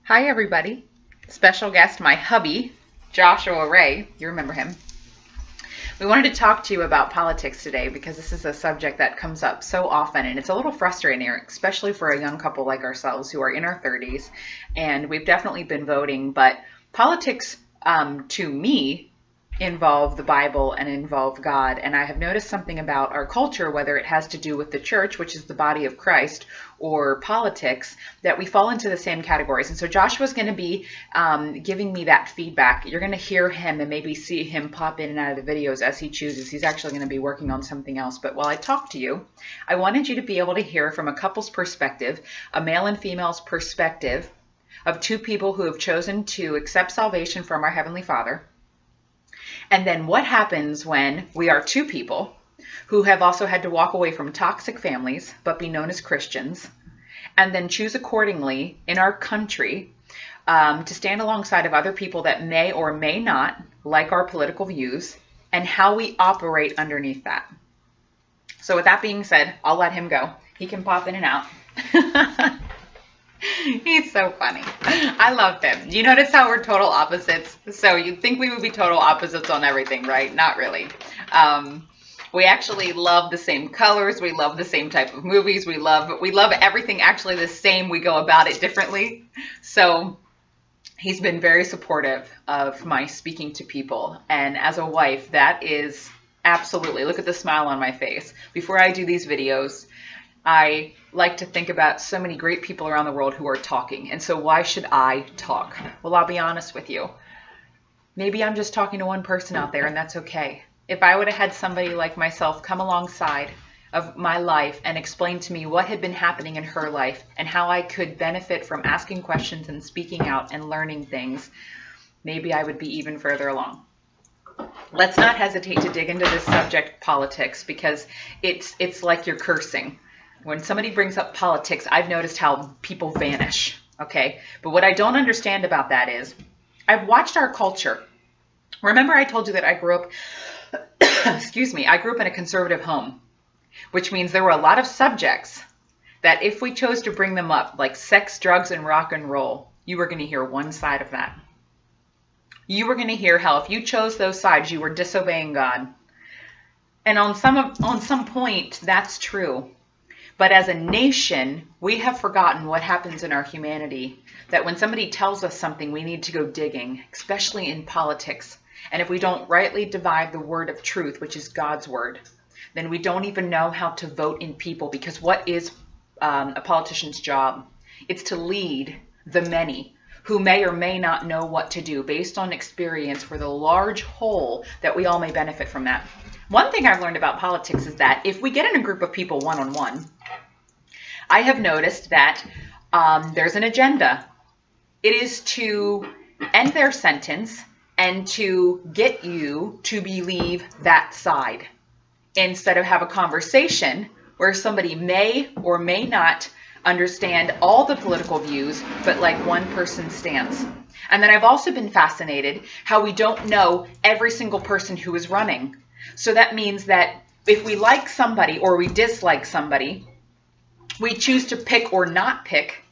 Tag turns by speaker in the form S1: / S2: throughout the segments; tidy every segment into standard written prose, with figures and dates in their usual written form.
S1: Hi, everybody. Special guest, my hubby, Joshua Ray. You remember him. We wanted to talk to you about politics today because this is a subject that comes up so often, and it's a little frustrating, especially for a young couple like ourselves who are in our 30s, and we've definitely been voting, but politics, to me, involve the Bible and involve God. And I have noticed something about our culture, whether it has to do with the church, which is the body of Christ, or politics, that we fall into the same categories. And so Joshua's going to be giving me that feedback. You're going to hear him and maybe see him pop in and out of the videos as he chooses. He's actually going to be working on something else. But while I talk to you, I wanted you to be able to hear from a couple's perspective, a male and female's perspective, of two people who have chosen to accept salvation from our Heavenly Father. And then what happens when we are two people who have also had to walk away from toxic families but be known as Christians, and then choose accordingly in our country to stand alongside of other people that may or may not like our political views, and how we operate underneath that. So with that being said, I'll let him go. He can pop in and out. He's so funny. I love him. You notice how we're total opposites? So you'd think we would be total opposites on everything, right? Not really. We actually love the same colors. We love the same type of movies. We love everything actually the same. We go about it differently. So he's been very supportive of my speaking to people. And as a wife, that is absolutely, look at the smile on my face. Before I do these videos, I like to think about so many great people around the world who are talking. And so why should I talk? Well, I'll be honest with you. Maybe I'm just talking to one person out there, and that's okay. If I would have had somebody like myself come alongside of my life and explain to me what had been happening in her life and how I could benefit from asking questions and speaking out and learning things, maybe I would be even further along. Let's not hesitate to dig into this subject, politics, because it's like you're cursing. When somebody brings up politics, I've noticed how people vanish, okay? But what I don't understand about that is, I've watched our culture. Remember I told you that I grew up, I grew up in a conservative home, which means there were a lot of subjects that if we chose to bring them up, like sex, drugs, and rock and roll, you were going to hear one side of that. You were going to hear how if you chose those sides, you were disobeying God. And on some point, that's true. But as a nation, we have forgotten what happens in our humanity, that when somebody tells us something, we need to go digging, especially in politics. And if we don't rightly divide the word of truth, which is God's word, then we don't even know how to vote in people, because what is a politician's job? It's to lead the many who may or may not know what to do based on experience for the large whole, that we all may benefit from that. One thing I've learned about politics is that if we get in a group of people one-on-one, I have noticed that there's an agenda. It is to end their sentence and to get you to believe that side, instead of have a conversation where somebody may or may not understand all the political views, but like one person's stance. And then I've also been fascinated how we don't know every single person who is running. So that means that if we like somebody or we dislike somebody, we choose to pick or not pick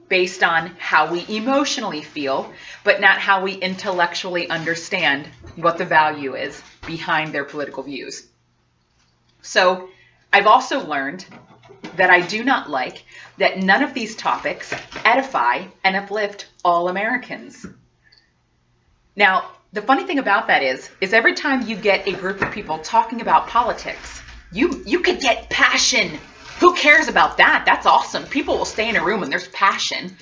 S1: based on how we emotionally feel, but not how we intellectually understand what the value is behind their political views. So I've also learned that I do not like that none of these topics edify and uplift all Americans. Now, the funny thing about that is every time you get a group of people talking about politics, you could get passion. Who cares about that? That's awesome. People will stay in a room when there's passion,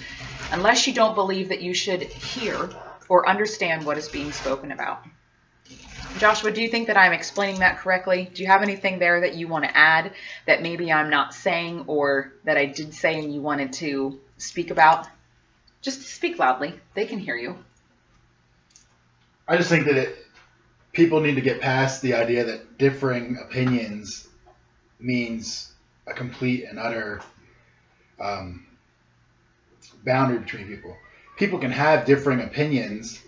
S1: unless you don't believe that you should hear or understand what is being spoken about. Joshua, do you think that I'm explaining that correctly? Do you have anything there that you want to add that maybe I'm not saying, or that I did say and you wanted to speak about? Just speak loudly. They can hear you.
S2: I just think that people need to get past the idea that differing opinions means a complete and utter boundary between people. People can have differing opinions,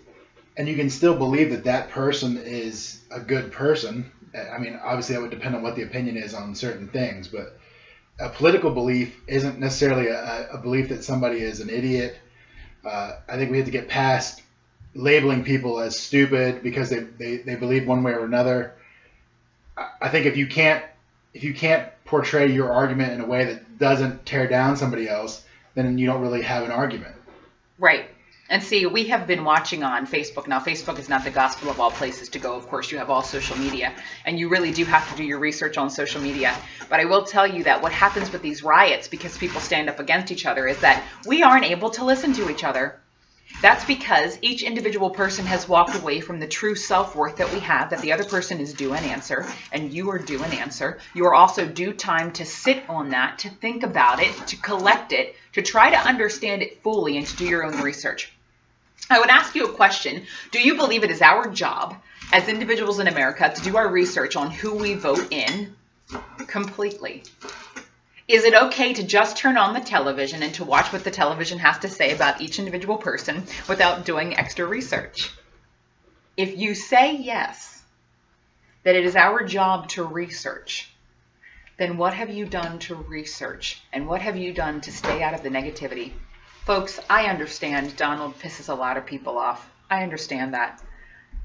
S2: and you can still believe that that person is a good person. I mean, obviously that would depend on what the opinion is on certain things, but a political belief isn't necessarily a belief that somebody is an idiot I think we have to get past labeling people as stupid because they believe one way or another. I think if you can't portray your argument in a way that doesn't tear down somebody else, then you don't really have an argument.
S1: Right. And see, we have been watching on Facebook. Now, Facebook is not the gospel of all places to go. Of course, you have all social media, and you really do have to do your research on social media. But I will tell you that what happens with these riots, because people stand up against each other, is that we aren't able to listen to each other. That's because each individual person has walked away from the true self-worth that we have, that the other person is due an answer, and you are due an answer. You are also due time to sit on that, to think about it, to collect it, to try to understand it fully, and to do your own research. I would ask you a question. Do you believe it is our job as individuals in America to do our research on who we vote in completely? Is it okay to just turn on the television and to watch what the television has to say about each individual person without doing extra research? If you say yes, that it is our job to research, then what have you done to research? And what have you done to stay out of the negativity? Folks, I understand Donald pisses a lot of people off. I understand that.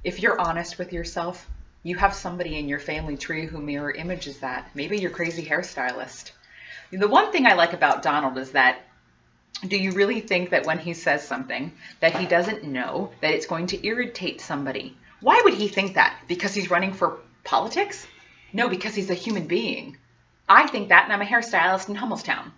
S1: If you're honest with yourself, you have somebody in your family tree who mirror images that. Maybe your crazy hairstylist. The one thing I like about Donald is that, do you really think that when he says something that he doesn't know, that it's going to irritate somebody? Why would he think that? Because he's running for politics? No, because he's a human being. I think that, and I'm a hairstylist in Hummelstown.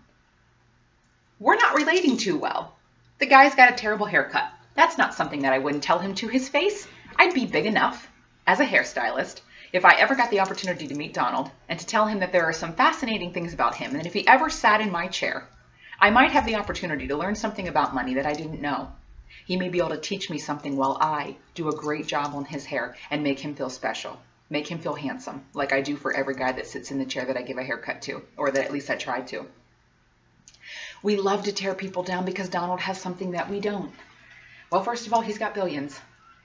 S1: We're not relating too well. The guy's got a terrible haircut. That's not something that I wouldn't tell him to his face. I'd be big enough as a hairstylist if I ever got the opportunity to meet Donald and to tell him that there are some fascinating things about him, and if he ever sat in my chair, I might have the opportunity to learn something about money that I didn't know. He may be able to teach me something while I do a great job on his hair and make him feel special, make him feel handsome, like I do for every guy that sits in the chair that I give a haircut to, or that at least I try to. We love to tear people down because Donald has something that we don't. Well, first of all, he's got billions.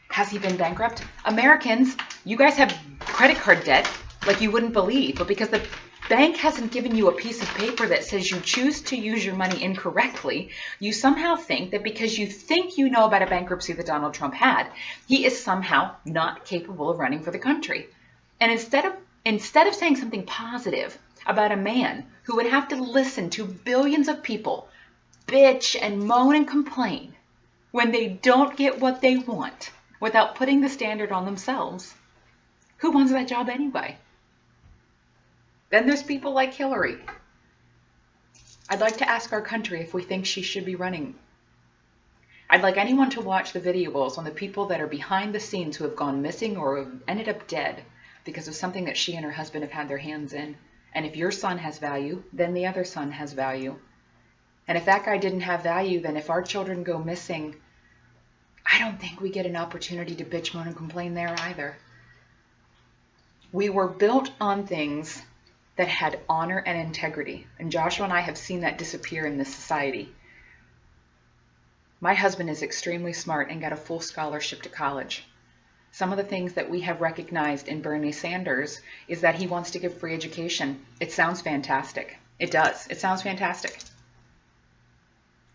S1: Has he been bankrupt? Americans, you guys have credit card debt like you wouldn't believe, but because the bank hasn't given you a piece of paper that says you choose to use your money incorrectly, you somehow think that because you think you know about a bankruptcy that Donald Trump had, he is somehow not capable of running for the country. And instead of saying something positive about a man who would have to listen to billions of people bitch and moan and complain when they don't get what they want without putting the standard on themselves, who wants that job anyway? Then there's people like Hillary. I'd like to ask our country if we think she should be running. I'd like anyone to watch the videos on the people that are behind the scenes who have gone missing or have ended up dead because of something that she and her husband have had their hands in. And if your son has value, then the other son has value. And if that guy didn't have value, then if our children go missing, I don't think we get an opportunity to bitch, moan, and complain there either. We were built on things that had honor and integrity. And Joshua and I have seen that disappear in this society. My husband is extremely smart and got a full scholarship to college. Some of the things that we have recognized in Bernie Sanders is that he wants to give free education. It sounds fantastic. It does. It sounds fantastic.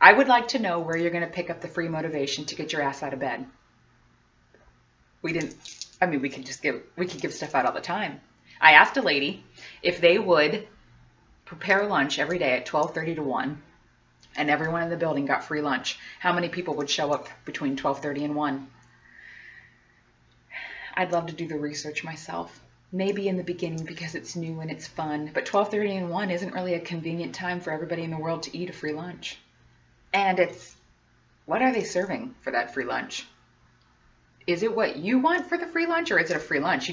S1: I would like to know where you're going to pick up the free motivation to get your ass out of bed. We could give stuff out all the time. I asked a lady if they would prepare lunch every day at 12:30 to 1, and everyone in the building got free lunch. How many people would show up between 12:30 and 1? I'd love to do the research myself. Maybe in the beginning because it's new and it's fun, but 12:30 and 1 isn't really a convenient time for everybody in the world to eat a free lunch. And what are they serving for that free lunch? Is it what you want for the free lunch, or is it a free lunch?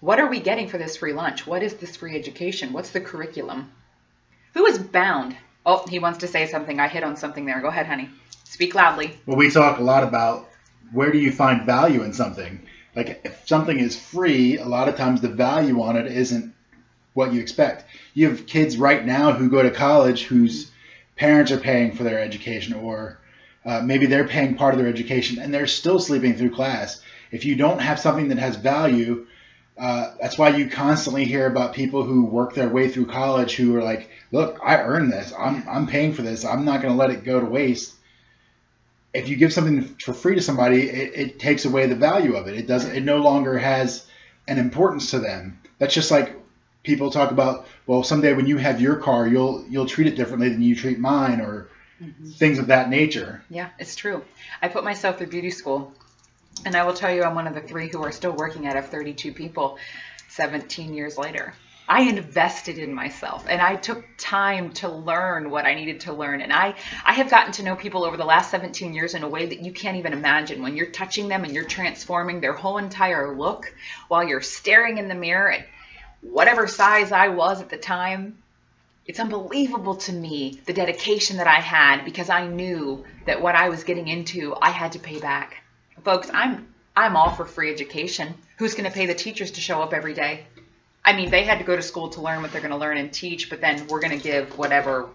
S1: What are we getting for this free lunch? What is this free education? What's the curriculum? Who is bound? Oh, he wants to say something. I hit on something there. Go ahead, honey. Speak loudly.
S2: Well, we talk a lot about where do you find value in something. Like if something is free, a lot of times the value on it isn't what you expect. You have kids right now who go to college whose parents are paying for their education, or maybe they're paying part of their education and they're still sleeping through class. If you don't have something that has value, that's why you constantly hear about people who work their way through college who are like, look, I earned this. I'm paying for this. I'm not going to let it go to waste. if you give something for free to somebody, it takes away the value of it. It no longer has an importance to them. That's just like people talk about, well, someday when you have your car, you'll treat it differently than you treat mine, or things of that nature.
S1: Yeah, it's true. I put myself through beauty school, and I will tell you, I'm one of the 3 who are still working out of 32 people 17 years later. I invested in myself, and I took time to learn what I needed to learn. And I have gotten to know people over the last 17 years in a way that you can't even imagine. When you're touching them and you're transforming their whole entire look while you're staring in the mirror at whatever size I was at the time, it's unbelievable to me the dedication that I had, because I knew that what I was getting into, I had to pay back. Folks, I'm all for free education. Who's going to pay the teachers to show up every day? I mean, they had to go to school to learn what they're going to learn and teach, but then we're going to give whatever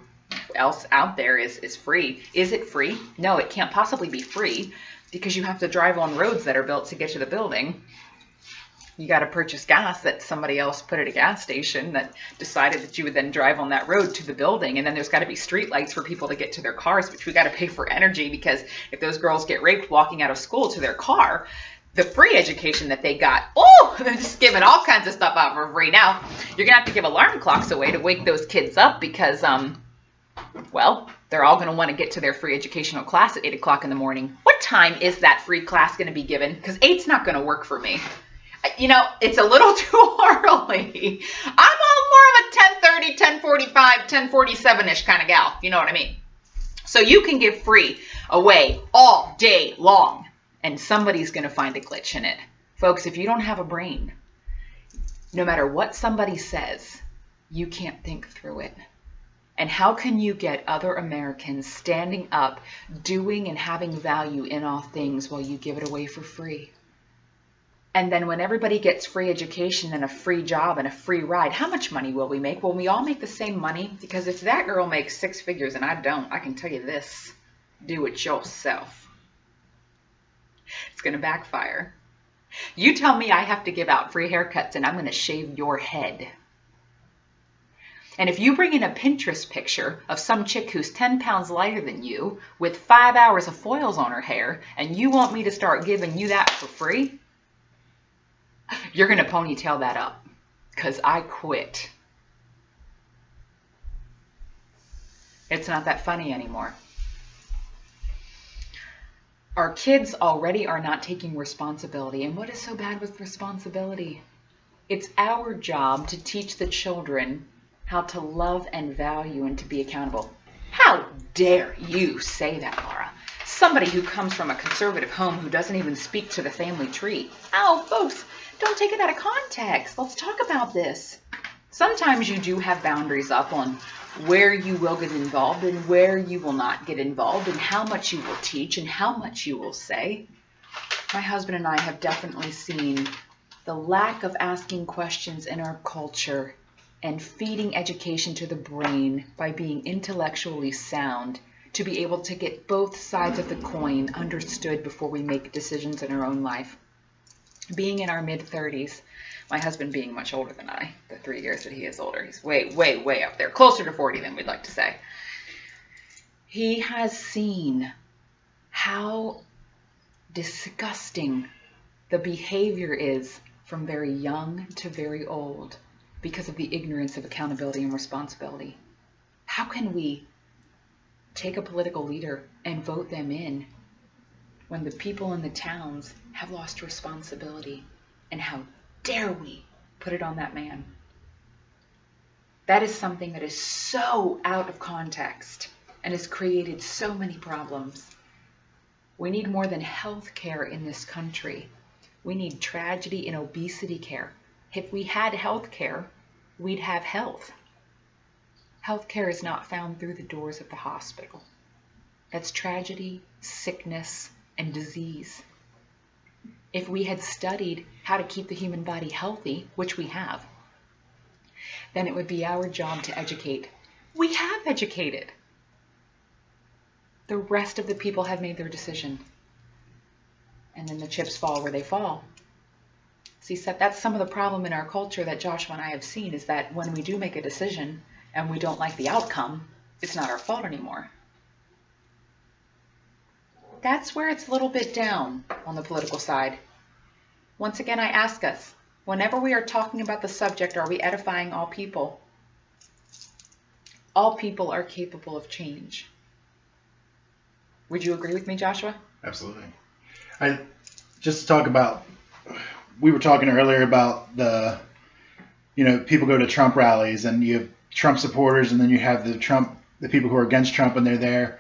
S1: else out there is free. Is it free? No, it can't possibly be free, because you have to drive on roads that are built to get to the building. You got to purchase gas that somebody else put at a gas station that decided that you would then drive on that road to the building. And then there's got to be street lights for people to get to their cars, which we got to pay for energy, because if those girls get raped walking out of school to their car, the free education that they got, they're just giving all kinds of stuff out for free now. You're going to have to give alarm clocks away to wake those kids up, because, well, they're all going to want to get to their free educational class at 8 o'clock in the morning. What time is that free class going to be given? Because 8's not going to work for me. You know, it's a little too early. I'm all more of a 10:30, 10:45, 10:47-ish kind of gal. You know what I mean? So you can give free away all day long, and somebody's going to find a glitch in it. Folks, if you don't have a brain, no matter what somebody says, you can't think through it. And how can you get other Americans standing up, doing and having value in all things, while you give it away for free? And then when everybody gets free education and a free job and a free ride, how much money will we make? Will we all make the same money? Because if that girl makes 6 figures and I don't, I can tell you this: do it yourself. It's going to backfire. You tell me I have to give out free haircuts and I'm going to shave your head. And if you bring in a Pinterest picture of some chick who's 10 pounds lighter than you with 5 hours of foils on her hair, and you want me to start giving you that for free, you're going to ponytail that up, because I quit. It's not that funny anymore. Our kids already are not taking responsibility. And what is so bad with responsibility? It's our job to teach the children how to love and value and to be accountable. How dare you say that, Laura? Somebody who comes from a conservative home who doesn't even speak to the family tree. Oh, folks, don't take it out of context. Let's talk about this. Sometimes you do have boundaries up on where you will get involved and where you will not get involved, and how much you will teach and how much you will say. My husband and I have definitely seen the lack of asking questions in our culture and feeding education to the brain by being intellectually sound to be able to get both sides of the coin understood before we make decisions in our own life. Being in our mid-30s, my husband being much older than I, the 3 years that he is older, he's way, way, way up there, closer to 40 than we'd like to say. He has seen how disgusting the behavior is from very young to very old because of the ignorance of accountability and responsibility. How can we take a political leader and vote them in when the people in the towns have lost responsibility? And how dare we put it on that man? That is something that is so out of context and has created so many problems. We need more than health care in this country. We need tragedy and obesity care. If we had health care, we'd have health. Health care is not found through the doors of the hospital. That's tragedy, sickness, and disease. If we had studied how to keep the human body healthy, which we have, then it would be our job to educate. We have educated. The rest of the people have made their decision. And then the chips fall where they fall. See, that's some of the problem in our culture that Joshua and I have seen, is that when we do make a decision and we don't like the outcome, it's not our fault anymore. that's where it's a little bit down on the political side. Once again, I ask us, whenever we are talking about the subject, are we edifying all people? All people are capable of change. Would you agree with me, Joshua?
S2: Absolutely. Just to talk about, we were talking earlier about the, people go to Trump rallies and you have Trump supporters and then you have the people who are against Trump and they're there.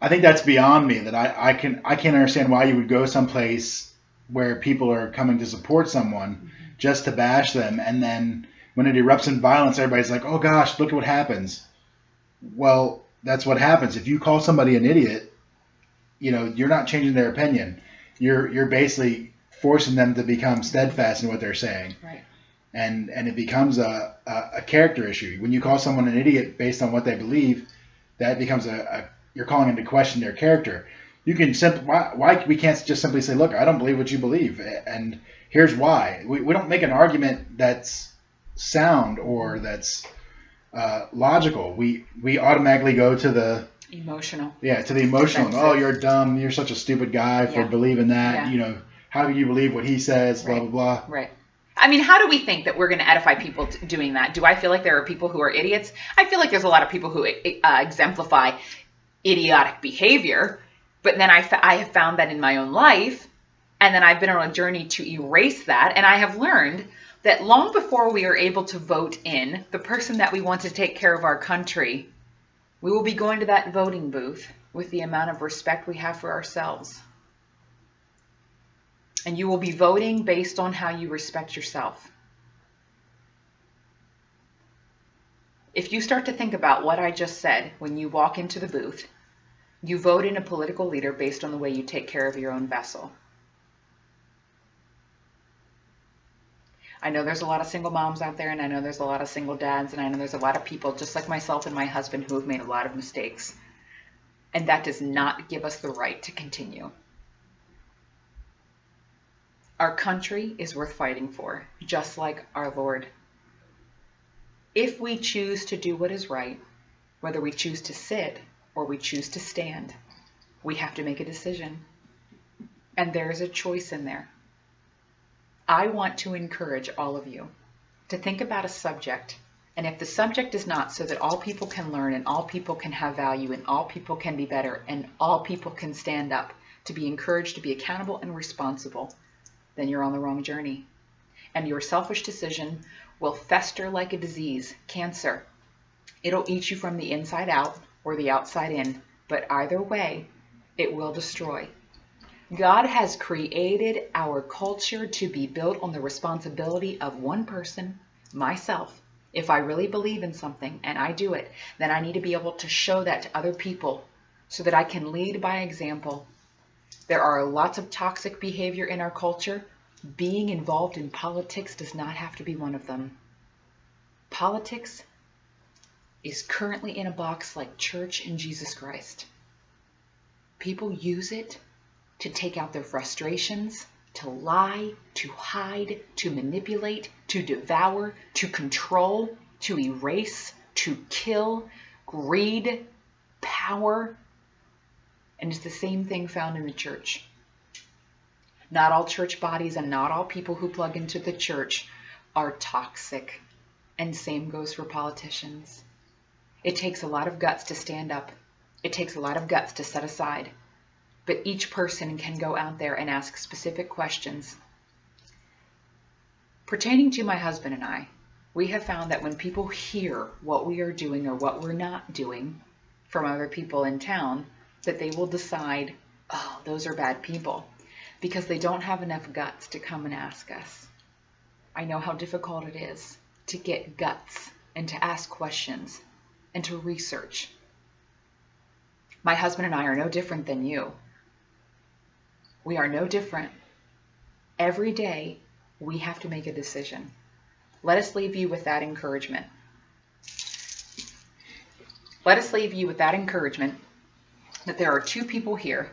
S2: I think that's beyond me, that I can't understand why you would go someplace where people are coming to support someone just to bash them, and then when it erupts in violence, everybody's like, oh gosh, look at what happens. Well, that's what happens. If you call somebody an idiot, you're not changing their opinion. You're basically forcing them to become steadfast in what they're saying.
S1: Right.
S2: And it becomes a character issue. When you call someone an idiot based on what they believe, that becomes you're calling into question their character. You can why we can't just simply say, look, I don't believe what you believe, and here's why. We don't make an argument that's sound or that's logical. We automatically go to the
S1: emotional.
S2: Yeah, to the emotional. Oh, you're dumb. You're such a stupid guy for believing that.
S1: Yeah.
S2: How can you believe what he says? Blah, blah, blah.
S1: Right. I mean, how do we think that we're going to edify people doing that? Do I feel like there are people who are idiots? I feel like there's a lot of people who exemplify idiotic behavior, but then I have found that in my own life, and then I've been on a journey to erase that, and I have learned that long before we are able to vote in the person that we want to take care of our country, we will be going to that voting booth with the amount of respect we have for ourselves. And you will be voting based on how you respect yourself. If you start to think about what I just said when you walk into the booth, you vote in a political leader based on the way you take care of your own vessel. I know there's a lot of single moms out there, and I know there's a lot of single dads, and I know there's a lot of people just like myself and my husband who have made a lot of mistakes. And that does not give us the right to continue. Our country is worth fighting for, just like our Lord. If we choose to do what is right, whether we choose to sit or we choose to stand, we have to make a decision. And there is a choice in there. I want to encourage all of you to think about a subject, and if the subject is not so that all people can learn and all people can have value and all people can be better and all people can stand up to be encouraged to be accountable and responsible, then you're on the wrong journey. And your selfish decision will fester like a disease, cancer. It'll eat you from the inside out or the outside in, but either way, it will destroy. God has created our culture to be built on the responsibility of one person, myself. If I really believe in something and I do it, then I need to be able to show that to other people so that I can lead by example. There are lots of toxic behavior in our culture. Being involved in politics does not have to be one of them. Politics is currently in a box like church and Jesus Christ. People use it to take out their frustrations, to lie, to hide, to manipulate, to devour, to control, to erase, to kill, greed, power. And it's the same thing found in the church. Not all church bodies and not all people who plug into the church are toxic. And same goes for politicians. It takes a lot of guts to stand up. It takes a lot of guts to set aside. But each person can go out there and ask specific questions. Pertaining to my husband and I, we have found that when people hear what we are doing or what we're not doing from other people in town, that they will decide, oh, those are bad people, because they don't have enough guts to come and ask us. I know how difficult it is to get guts and to ask questions and to research. My husband and I are no different than you. We are no different. Every day, we have to make a decision. Let us leave you with that encouragement. Let us leave you with that encouragement that there are two people here,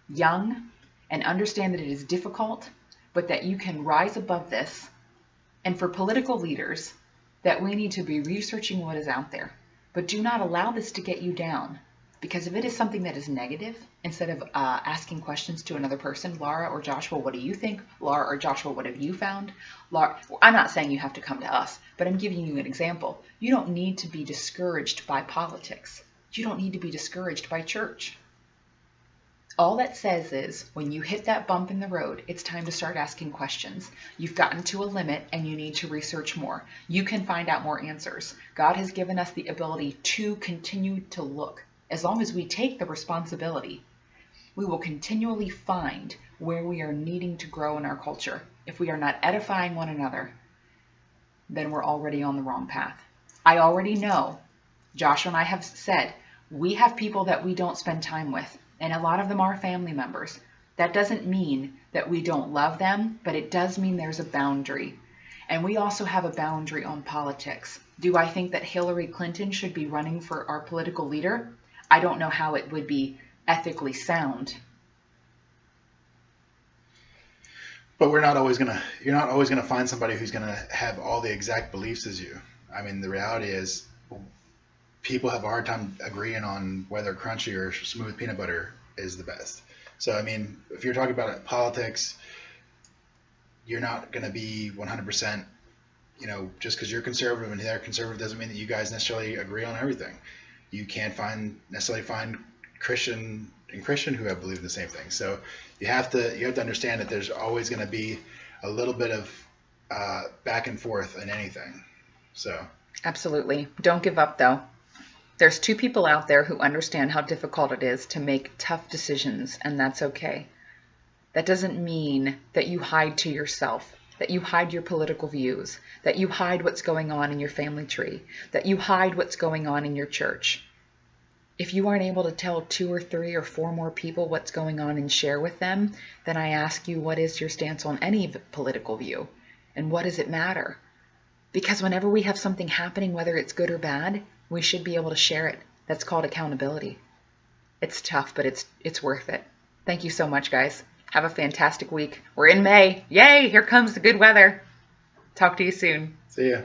S1: young, and understand that it is difficult, but that you can rise above this. And for political leaders, that we need to be researching what is out there. But do not allow this to get you down, Because if it is something that is negative, instead of asking questions to another person, Laura or Joshua, what do you think? Laura or Joshua, what have you found? Laura, I'm not saying you have to come to us, but I'm giving you an example. You don't need to be discouraged by politics. You don't need to be discouraged by church. All that says is when you hit that bump in the road, it's time to start asking questions. You've gotten to a limit and you need to research more. You can find out more answers. God has given us the ability to continue to look. As long as we take the responsibility, we will continually find where we are needing to grow in our culture. If we are not edifying one another, then we're already on the wrong path. I already know, Joshua and I have said, we have people that we don't spend time with. And a lot of them are family members. That doesn't mean that we don't love them, but it does mean there's a boundary. And we also have a boundary on politics. Do I think that Hillary Clinton should be running for our political leader? I don't know how it would be ethically sound.
S2: But you're not always gonna find somebody who's gonna have all the exact beliefs as you. I mean, the reality is, people have a hard time agreeing on whether crunchy or smooth peanut butter is the best. So, I mean, if you're talking about politics, you're not going to be 100%, just because you're conservative and they're conservative doesn't mean that you guys necessarily agree on everything. You can't necessarily find Christian who have believed the same thing. So you have to understand that there's always going to be a little bit of back and forth in anything. So
S1: absolutely. Don't give up, though. There's two people out there who understand how difficult it is to make tough decisions, and that's okay. That doesn't mean that you hide to yourself, that you hide your political views, that you hide what's going on in your family tree, that you hide what's going on in your church. If you aren't able to tell 2 or 3 or 4 more people what's going on and share with them, then I ask you, what is your stance on any political view? And what does it matter? Because whenever we have something happening, whether it's good or bad, we should be able to share it. That's called accountability. It's tough, but it's worth it. Thank you so much, guys. Have a fantastic week. We're in May. Yay! Here comes the good weather. Talk to you soon.
S2: See ya.